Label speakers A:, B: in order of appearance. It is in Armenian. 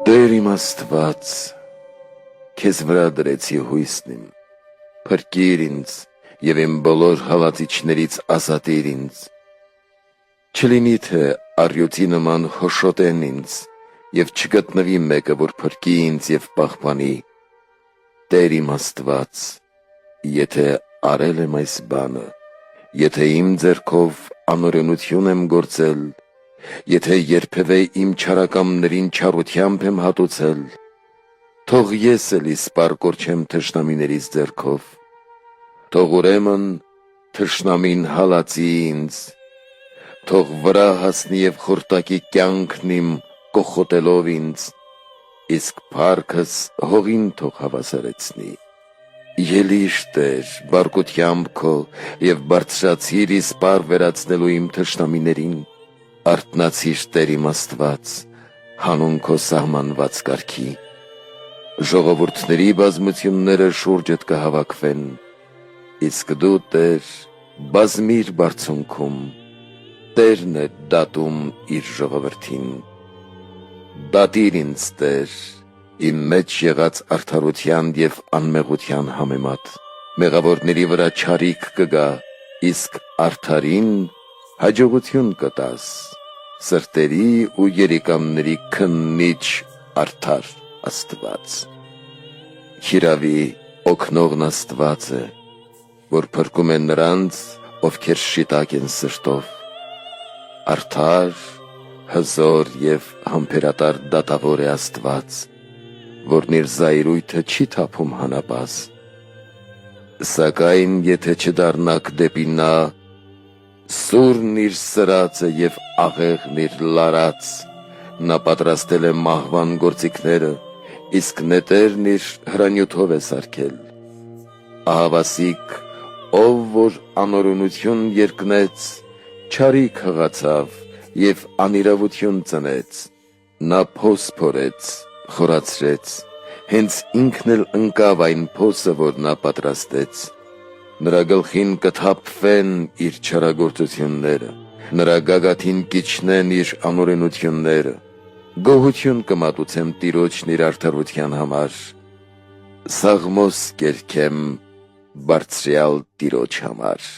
A: Տեր իմ Աստված, քեզ վրա դրեցի հույսն իմ, փրկիր ինձ և իմ բոլոր հալածիչներից ազատիր ինձ, չլինի թե առյուծի նման հոշոտեն ինձ և չգտնվի մեկը, որ փրկի ինձ և պահպանի։ Տեր իմ Աստված, եթե արել եմ այս բանը, եթե իմ ձեռքով անօրենություն եմ գործել, եթե երբևէ իմ չարակամներին չարությամբ եմ հատուցել, թող ես էլ իսպառ կորչեմ թշնամիներիս ձեռքով, թող ուրեմն թշնամին հալածի ինձ, թող վրա հասնի և խորտակի կյանքն իմ կոխոտելով ինձ, իսկ փառքս հողին թող հավասարեցնի։ Ելիշ Տեր, բարկությամբ քո և բարձրացիր իսպառ վերացնելու իմ թշնամիներին, արթնացիր Տեր իմ Աստված, հանուն քո սահմանված կարգի։ Ժողովուրդների բազմությունները շուրջդ կհավաքվեն, իսկ դու Տեր բազմիր բարձունքում, Տերն է դատում իր ժողովրդին։ Դատիր ինձ Տեր, իմ մեջ եղած արդարության և անմեղության համեմատ, մեղավորների վրա չարիք կգա, իսկ արդարին հաջողություն կտաս, սրտերի ու երիկամների քննիչ արդար Աստված։ Հիրավի օգնողն Աստված է, որ փրկում է նրանց, ովքեր շիտակ են սրտով, արդար, հզոր և համբերատար դատավոր է Աստված, որն իր զայրույթը չի թափում հանապազ։ Սակայն եթե չդառնաք դեպի նա, սուրն իր սրածը և աղեղն իր լարած, նա պատրաստել է մահվան գործիքները, իսկ նետերն իր հրանյութով է սարքել։ Ահավասիկ, ով որ անօրենություն երկնեց, չարիք հղացավ և անիրավություն ծնեց, նա փոս փորեց, խորացրեց, հենց ինքն էլ ընկավ այն փոսը, որ նա պատրաստեց։ Նրա գլխին կթափվեն իր չարագործությունները, նրա գագաթին կիջնեն իր անօրենությունները, գոհություն կմատուցեմ Տիրոջն իր արդարության համար, սաղմոս կերքեմ Բարձրյալ Տիրոջ համար։